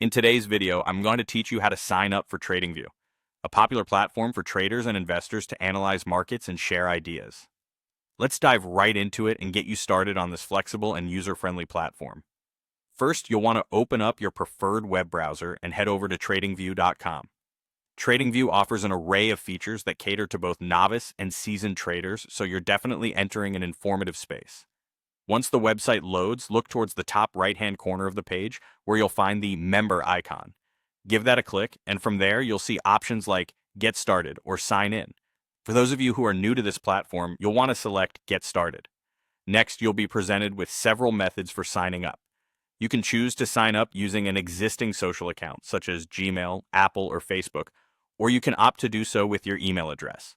In today's video, I'm going to teach you how to sign up for TradingView, a popular platform for traders and investors to analyze markets and share ideas. Let's dive right into it and get you started on this flexible and user-friendly platform. First, you'll want to open up your preferred web browser and head over to tradingview.com. TradingView offers an array of features that cater to both novice and seasoned traders, so you're definitely entering an informative space. Once the website loads, look towards the top right-hand corner of the page where you'll find the member icon. Give that a click, and from there you'll see options like Get Started or Sign In. For those of you who are new to this platform, you'll want to select Get Started. Next, you'll be presented with several methods for signing up. You can choose to sign up using an existing social account, such as Gmail, Apple, or Facebook, or you can opt to do so with your email address.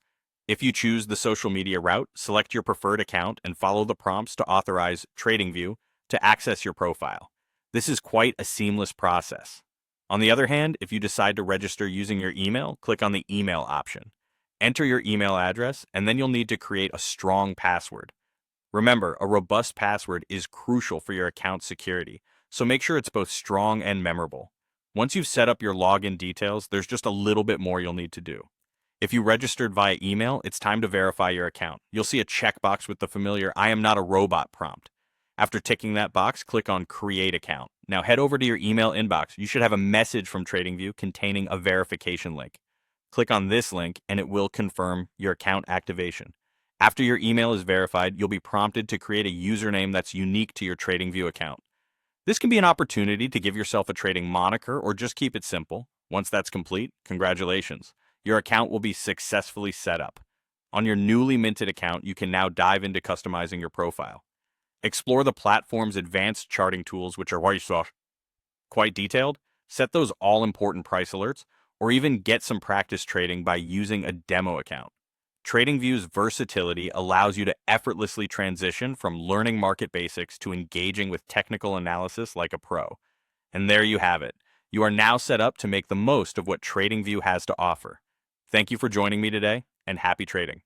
If you choose the social media route, select your preferred account and follow the prompts to authorize TradingView to access your profile. This is quite a seamless process. On the other hand, if you decide to register using your email, click on the email option. Enter your email address, and then you'll need to create a strong password. Remember, a robust password is crucial for your account security, so make sure it's both strong and memorable. Once you've set up your login details, there's just a little bit more you'll need to do. If you registered via email, it's time to verify your account. You'll see a checkbox with the familiar "I am not a robot" prompt. After ticking that box, click on Create Account. Now head over to your email inbox. You should have a message from TradingView containing a verification link. Click on this link and it will confirm your account activation. After your email is verified, you'll be prompted to create a username that's unique to your TradingView account. This can be an opportunity to give yourself a trading moniker or just keep it simple. Once that's complete, congratulations. Your account will be successfully set up. On your newly minted account, you can now dive into customizing your profile. Explore the platform's advanced charting tools, which are quite detailed. Set those all-important price alerts, or even get some practice trading by using a demo account. TradingView's versatility allows you to effortlessly transition from learning market basics to engaging with technical analysis like a pro. And there you have it. You are now set up to make the most of what TradingView has to offer. Thank you for joining me today, and happy trading.